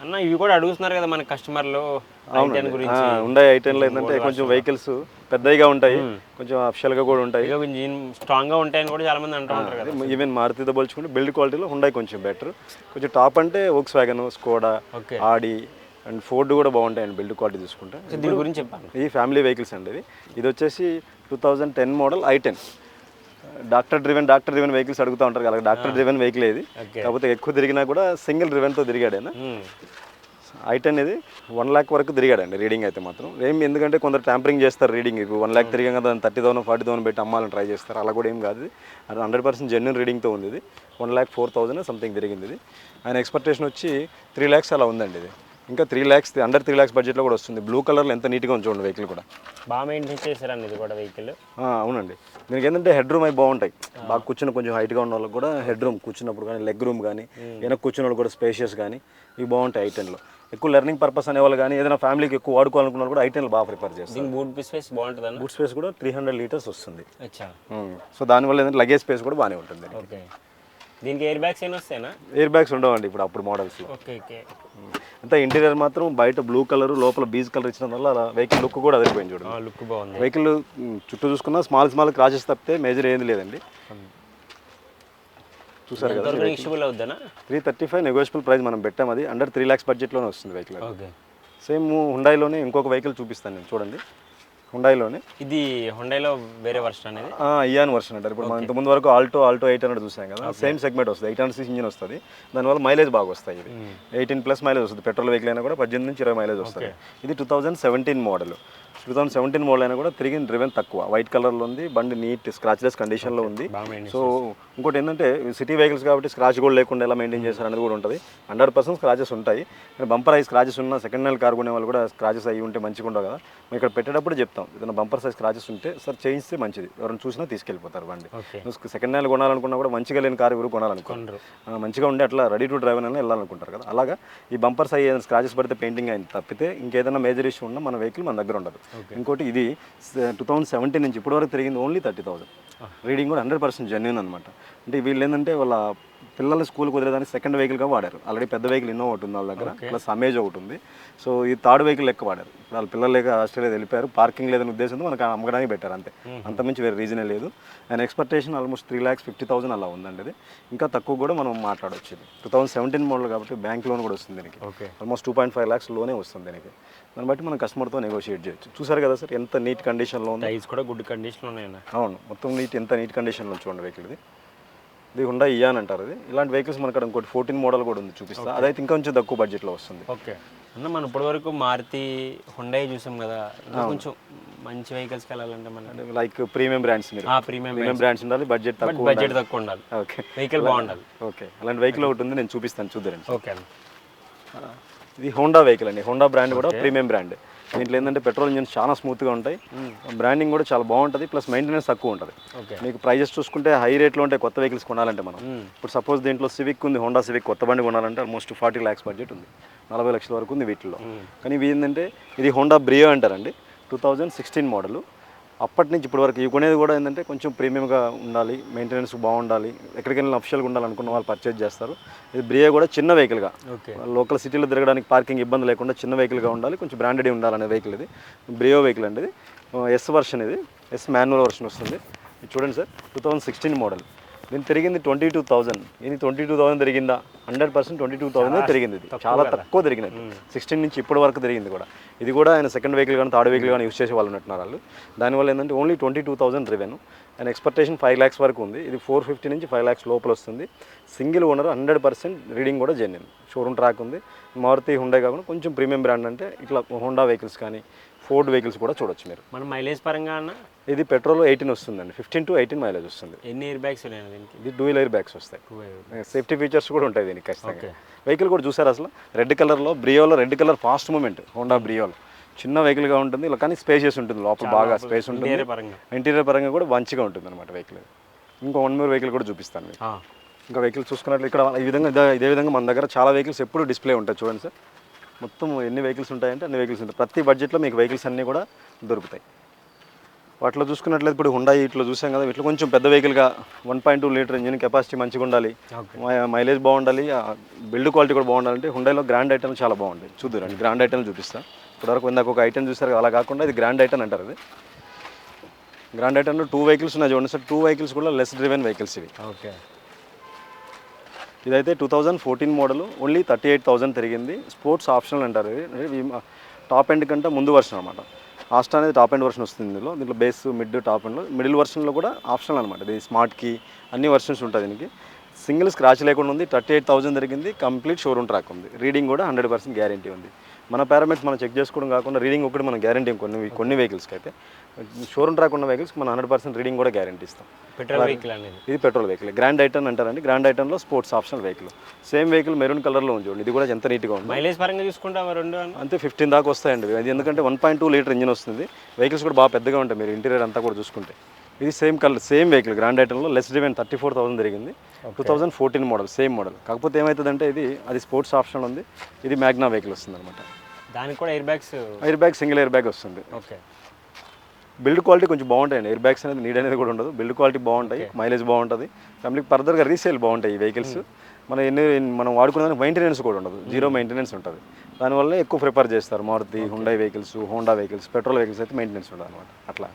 అన్న ఇవి కూడా అడుగుతున్నారు కదా మన కస్టమర్లు గురించి. ఉండే ఐటెన్లో ఏంటంటే కొంచెం వెహికల్స్ పెద్దగా ఉంటాయి, కొంచెం అఫిషియల్గా కూడా ఉంటాయి, కొంచెం స్ట్రాంగ్గా ఉంటాయని కూడా చాలా మంది అంటూ ఉంటారు కదా. ఈవెన్ మారుతితో పోల్చుకుంటే బిల్డ్ క్వాలిటీలో హుండై కొంచెం బెటర్. కొంచెం టాప్ అంటే Volkswagen, Skoda, Audi and Ford కూడా బాగుంటాయండి బిల్డ్ క్వాలిటీ చూసుకుంటే. దీని గురించి చెప్పాను. ఈ ఫ్యామిలీ వెహికల్స్ అండి. ఇది వచ్చేసి 2010 model i10. Doctor driven vehicles అడుగుతూ ఉంటారు కదా, డాక్టర్ డ్రివెన్ వెహికల్ ఇది. కాకపోతే ఎక్కువ తిరిగినా కూడా సింగిల్ డ్రివెన్తో తిరిగాడైనా. i10 ఇది 1 lakh వరకు తిరిగాడండి రీడింగ్ అయితే మాత్రం. ఎందుకంటే కొందరు ట్యాంపరింగ్ చేస్తారు రీడింగ్. 1 lakh తిరిగా కదా 30,000 40,000 పెట్టి అమ్మాలని ట్రై చేస్తారు. అలా కూడా ఏం కాదు, అది 100% జెన్యున్ రీడింగ్తో ఉంది. ఇది 1,04,000 సంథింగ్ తిరిగింది. ఇది ఆయన ఎక్స్పెక్టేషన్ వచ్చి 3 lakhs అలా ఉందండి. ఇది ఇంకా 3 lakhs, అండర్ 3 lakhs బడ్జెట్లో కూడా వస్తుంది. బ్లూ కలర్లో ఎంత నీట్గా ఉంచండి వెహికల్ కూడా. బాగా మెయింటైన్ చేశారండి ఇది కూడా వెహికల్. అవునండి. దీనికి ఏంటంటే హెడ్ రూమ్ అవి బాగుంటాయి. బాగా కూర్చున్న కొంచెం హైట్గా ఉన్న వాళ్ళకి కూడా హెడ్ రూమ్ కూర్చున్నప్పుడు కానీ, లెగ్ రూమ్ కానీ, వెనక్కి కూర్చున్న వాళ్ళు కూడా స్పేషియస్ కానీ ఇవి బాగుంటాయి i10లో. ఎక్కువ లెర్నింగ్ పర్పస్ అనేవాళ్ళు కానీ, ఏదైనా ఫ్యామిలీకి ఎక్కువ వాడుకోవాలనుకున్న వాళ్ళు కూడా i10లో బాగా ప్రిఫర్ చేస్తారు. బూట్ స్పేస్ బాగుంటుంది. బూట్ స్పేస్ కూడా 300 liters వస్తుంది. సో దానివల్ల ఏంటంటే లగేజ్ స్పేస్ కూడా బాగానే ఉంటుంది. ఓకే. దీనికి ఎయిర్ బ్యాగ్స్ ఏమైనా వస్తాయనా? ఎయిర్ బ్యాగ్స్ ఉండవండి అప్పుడు మోడల్స్లో. Okay okay. అంతా ఇంటీరియర్ మాత్రం బయట బ్లూ కలర్, లోపల బీజ్ కలర్ ఇచ్చిన వల్ల వెహికల్ లుక్ కూడా అదిరిపోయింది చూడండి. లుక్ బాగుంది. వెహికల్ చుట్టూ చూసుకున్నా స్మాల్ క్రాచెస్ తప్పితే మేజర్ ఏంది లేదండి. చూసారు కదా, 335 నెగోషియబుల్ ప్రైస్ మనం పెట్టాం. అది అండర్ 3 lakhs బడ్జెట్లోనే వస్తుంది వెహికల్. సేమ్ హుండాయిలోనే ఇంకొక వెహికల్ చూపిస్తాను నేను, చూడండి. హుండాయిలోనే ఇది హుండాయిలో వేరే వర్షన్ అనేది ఇయాన్ వర్షన్ అంటారు. ఇప్పుడు మనం ఇంతకుముందు వరకు ఆల్టో 800 చూసాం కదా, సేమ్ సెగ్మెంట్ వస్తుంది. 800cc ఇంజిన్ వస్తుంది. దానివల్ల మైలేజ్ బాగా వస్తాయి. ఇది 18+ మైలేజ్ వస్తుంది. పెట్రోల్ వెహికల్ అయినా కూడా 18 నుంచి 20 మైలేజ్ వస్తుంది. ఇది 2017 మోడల్. 2017 మోడల్ అయినా కూడా తిరిగి డ్రివెన్ తక్కువ, వైట్ కలర్లో ఉంది. బండి నీట్ స్క్రాచ్లెస్ కండిషన్లో ఉంది. సో ఇంకోటి ఏంటంటే సిటీ వెహికల్స్ కాబట్టి స్క్రాచ్ కూడా లేకుండా ఎలా మెయింటైన్ చేస్తారు అనేది కూడా ఉంటుంది. 100% స్క్రాచెస్ ఉంటాయి. బంపర్ అయ్యి స్క్రాచెస్ ఉన్న సెకండ్ హ్యాండ్ కార్ కొనే వాళ్ళు కూడా స్క్రాచెస్ అయ్యి ఉంటే మంచిగా ఉండవు కదా. మేము ఇక్కడ పెట్టేటప్పుడు చెప్తాం, ఏదైనా బంపర్ సైజ్ స్క్రాచెస్ ఉంటే సార్ చేయిస్తే మంచిది, ఎవరైనా చూసినా తీసుకెళ్ళిపోతారు బండి. సెకండ్ హ్యాండ్ కొనాలనుకున్నా కూడా మంచిగా లేని కార్ ఎవరు కొనాలనుకుంటారు, మంచిగా ఉండే అట్లా రెడీ టు డ్రైవ్ అని వెళ్ళాలనుకుంటారు కదా. అలాగా ఈ బంపర్ సైజ్ ఏదైనా స్క్రాచెస్ పడితే పెయింటింగ్ అయింది తప్పితే ఇంకేదైనా మేజర్ ఇష్యూ ఉన్నా మన వెహికల్ మన దగ్గర ఉండదు. ఇంకోటి ఇది 2017 నుంచి ఇప్పటివరకు తిరిగింది ఓన్లీ 30,000. రీడింగ్ కూడా 100% జెన్యూన్ అనమాట. అంటే వీళ్ళు ఏంటంటే వాళ్ళ పిల్లల్ని స్కూల్కి వదిలేదానికి సెకండ్ వెహికల్గా వాడారు. ఆల్రెడీ పెద్ద వెహికల్ ఇన్నో ఒకటి ఉంది వాళ్ళ దగ్గర, ప్లస్ అమేజ్ ఒకటి ఉంది. సో ఈ థర్డ్ వెహికల్ లెక్క వాడారు. వాళ్ళ పిల్లలు లేక ఆస్ట్రేలియా వెళ్ళిపోయారు, పార్కింగ్ లేదని ఉద్దేశంతో మనకు అమ్మడానికి పెట్టారు అంతే. అంతమించి వేరే రీజనే లేదు. ఆయన ఎక్స్పెక్టేషన్ ఆల్మోస్ట్ 3,50,000 అలా ఉందండి. అది ఇంకా తక్కువ కూడా మనం మాట్లాడవచ్చు. 2017 మోడల్ కాబట్టి బ్యాంక్ లోన్ కూడా వస్తుంది దీనికి. ఆల్మోస్ట్ 2.5 lakhs లోనే వస్తుంది దీనికి. దాన్ని బట్టి మనం కస్టమర్తో నెగోషియేట్ చేయొచ్చు. చూసారు కదా సార్ ఎంత నీట్ కండిషన్లో ఉంది. టైర్స్ కూడా గుడ్ కండిషన్లో ఉన్నాయి. అవును, మొత్తం ఎంత నీట్ కండిషన్లో చూడండి వెహికల్. ఇది హుండా ఇయాన్ అంటారు. ఇది ఇలాంటి వెహికల్స్ మనకు ఇంకోటి 14 మోడల్ కూడా ఉంది, చూపిస్తా. అదైతే ఇంకా కొంచెం తక్కువ బడ్జెట్లో వస్తుంది. ఓకే అన్న, మనం ఇప్పటివరకు మారుతి హుండాయి చూసాం కదా, కొంచెం మంచి వెహికల్స్కి వెళ్ళాలంటే మనం like premium brands, premium brands ఉండాలి, బడ్జెట్ తక్కువ ఉండాలి, ఓకే, వెహికల్ బాగుండాలి. ఓకే, అలాంటి వెహికల్ ఒకటి ఉంది, నేను చూపిస్తాను చూద్దాం. ఓకే అన్న, ఇది హోండా వెహికల్ అండి. హోండా బ్రాండ్ కూడా ప్రీమియం బ్రాండ్. దీంట్లో ఏంటంటే పెట్రోల్ ఇంజిన్స్ చాలా స్మూత్గా ఉంటాయి, బ్రాండింగ్ కూడా చాలా బాగుంటుంది, ప్లస్ మెయింటెనెన్స్ తక్కువ ఉంటుంది. మీకు ప్రైజెస్ చూసుకుంటే హై రేట్లో ఉంటాయి కొత్త వెహికల్స్ కొనాలంటే. మనం ఇప్పుడు సపోజ్ దీంట్లో సివిక్ ఉంది, హోండా సివిక్ కొత్త బండి కొనాలంటే ఆల్మోస్ట్ 40 lakhs బడ్జెట్ ఉంది, 40 లక్షల వరకు ఉంది వీటిల్లో. కానీ ఇవి ఏంటంటే ఇది హోండా బ్రియో అంటారండి, 2016 మోడల్. అప్పటి నుంచి ఇప్పటి వరకు ఇవి కొనేది కూడా ఏంటంటే కొంచెం ప్రీమియంగా ఉండాలి, మెయింటెనెన్స్ బాగుండాలి, ఎక్కడికి వెళ్ళిన అఫిషియల్గా ఉండాలనుకున్న వాళ్ళు పర్చేజ్ చేస్తారు. ఇది బ్రియో కూడా చిన్న వెహికల్గా, లోకల్ సిటీలో తిరగడానికి పార్కింగ్ ఇబ్బంది లేకుండా చిన్న వెహికల్గా ఉండాలి, కొంచెం బ్రాండెడ్ ఉండాలనే వెహికల్ ఇది. బ్రియో వెహికల్ అండి. ఇది ఎస్ వర్షన్, ఇది ఎస్ మాన్యువల్ వర్షన్ వస్తుంది. ఇది చూడండి సార్, 2016 మోడల్. దీన్ని తిరిగింది 22,000. ఇది 22,000 తిరిగిందా? 100% 22,000 తిరిగింది. ఇది చాలా తక్కువ తిరిగినట్టు, 16 నుంచి ఇప్పటి వరకు తిరిగింది కూడా. ఇది కూడా ఆయన సెకండ్ వెహికల్ కానీ థర్డ్ వెహికల్ కానీ యూస్ చేసే వాళ్ళు ఉంటున్నారు వాళ్ళు. దానివల్ల ఏంటంటే ఓన్లీ 22,000 రెవెన్యూ. ఆయన ఎక్స్పెక్టేషన్ 5 lakhs వరకు ఉంది. ఇది 450 నుంచి 5 lakhs లోపల వస్తుంది. సింగిల్ ఓనర్, 100% రీడింగ్ కూడా జెన్యూన్, షోరూమ్ ట్రాక్ ఉంది. మారుతి హుండాయ్ కాకుండా కొంచెం ప్రీమియం బ్రాండ్ అంటే ఇట్లా హోండా వెహికల్స్ కానీ ఫోర్డ్ వెహికల్స్ కూడా చూడొచ్చు మీరు. మన మైలేజ్ పరంగా అన్న ఇది పెట్రోల్ 18 వస్తుందండి, 15 to 18 మైలేజ్ వస్తుంది. ఎన్ని ఎయిర్ బ్యాగ్స్ ఉన్నాయి దీనికి? ఇది డ్యూయల్ ఎయిర్ బ్యాగ్స్ వస్తాయి, సేఫ్టీ ఫీచర్స్ కూడా ఉంటాయి దీనికి ఖచ్చితంగా. వెహికల్ కూడా చూసారు అసలు, రెడ్ కలర్లో, బ్రియోలో red colour fast moment, Honda బ్రియోలో చిన్న వెహికల్గా ఉంటుంది, ఇలా కానీ స్పేషియస్ ఉంటుంది, లోపల బాగా స్పేస్ ఉంటుంది, ఇంటీరియర్ పరంగా కూడా మంచిగా ఉంటుంది అనమాట వెహికల్. ఇంకో 1 more వెహికల్ కూడా చూపిస్తాను మీకు. ఇంకా వెహికల్ చూసుకున్నట్లు ఇక్కడ ఈ విధంగా ఇదే విధంగా మన దగ్గర చాలా వెహికల్స్ ఎప్పుడు డిస్ప్లే ఉంటాయి. చూడండి సార్, మొత్తం ఎన్ని వెహికల్స్ ఉంటాయంటే అన్ని వెహికల్స్ ఉంటాయి. ప్రతి బడ్జెట్లో మీకు వెహికల్స్ అన్నీ కూడా దొరుకుతాయి. వాటిలో చూసుకున్నట్లయితే ఇప్పుడు హుండాయి ఇట్లా చూసాం కదా, ఇట్లా కొంచెం పెద్ద వెహికల్గా 1.2 లీటర్ ఇంజిన్ కెపాసిటీ మంచిగా ఉండాలి, మైలేజ్ బాగుండాలి, బిల్డ్ క్వాలిటీ కూడా బాగుండాలంటే హుండాయిలో గ్రాండ్ ఐటమ్ చాలా బాగుంటాయి. చూద్దారండి, గ్రాండ్ ఐటమ్ చూపిస్తాను. ఇప్పటివరకు ఇందాక ఒక ఐటమ్ చూసారు, అలా కాకుండా ఇది గ్రాండ్ ఐటమ్ అంటారు. అది గ్రాండ్ ఐటమ్లో 2 వెహికల్స్ ఉన్నాయి చూడండి సార్. 2 వెహికల్స్ కూడా లెస్ డ్రివెన్ వెహికల్స్ ఇవి. ఓకే. ఇదైతే 2014 మోడల్, ఓన్లీ 38,000 తిరిగింది. స్పోర్ట్స్ ఆప్షనల్ అంటారు. ఇది టాప్ ఎండ్ కంటే ముందు వర్షన్ అనమాట. ఆస్టా అనేది టాప్ ఎండ్ వర్షన్ వస్తుంది. దీంట్లో బేస్, మిడ్, టాప్ ఎండ్లో మిడిల్ వర్షన్లో కూడా ఆప్షనల్ అనమాట. ఇది స్మార్ట్కి అన్ని వర్షన్స్ ఉంటాయి. దీనికి సింగిల్ స్క్రాచ్ లేకుండా ఉంది. 38,000 తిరిగింది. కంప్లీట్ షోరూమ్ ట్రాక్ ఉంది. రీడింగ్ కూడా 100% గ్యారంటీ ఉంది. మన పారామీటర్స్ మనం చెక్ చేసుకోవడం కాకుండా రీడింగ్ ఒకటి మనం గ్యారంటీ కొన్ని వెహికల్స్కి అయితే. షోరూమ్ ట్రాక్ ఉన్న వెహికల్స్కి మనం 100% రీడింగ్ కూడా గ్యారంటీ ఇస్తాం. పెట్రోల్ వెహికల్ అనేది ఇది పెట్రోల్ వెహికల్. గ్రాండ్ ఐటమ్ అంటారండి. గ్రాండ్ ఐటమ్లో sports optional vehicle. Same vehicle maroon కలర్లో ఉంది చూడండి. ఇది కూడా ఎంత నీట్గా ఉంది. మైలేజ్ పరంగా చూసుకుంటే రెండు అంతే 15 దాకా వస్తాయండి. అది ఎందుకంటే 1.2 లీటర్ ఇంజిన్ వస్తుంది. వెహికల్స్ కూడా బాగా పెద్దగా ఉంటాయి. మీరు ఇంటీరియర్ అంతా కూడా చూసుకుంటే ఇది same colour, same vehicle. Grand ఐటమ్లో లెస్ డ్రివెన్ 34,000 తిరిగింది. 2014 మోడల్, సేమ్ మోడల్. కాకపోతే ఏమవుతుందంటే అది స్పోర్ట్స్ ఆప్షన్ ఉంది. ఇది మ్యాగ్నా వెహికల్ వస్తుంది అనమాట. దానికి కూడా air bag single air bag వస్తుంది. ఓకే. బిల్డ్ క్వాలిటీ కొంచెం బాగుంటాయండి. ఎయిర్ బ్యాగ్స్ అనేది నీడ్ అనేది కూడా ఉండదు. బిల్డ్ క్వాలిటీ బాగుంటాయి, మైలేజ్ బాగుంటుంది. ఫ్యామిలీకి ఫర్దర్గా రీసేల్ బాగుంటాయి ఈ వెహికల్స్. మనం వాడుకునే మెయింటెనెన్స్ కూడా ఉండదు, జీరో మెయింటెనెన్స్ ఉంటుంది. దానివల్ల ఎక్కువ ప్రిఫర్ చేస్తారు Maruti, Hyundai vehicles, Honda vehicles. Petrol vehicles అయితే మెయింటెనెన్స్ ఉండదు అనమాట. అట్లా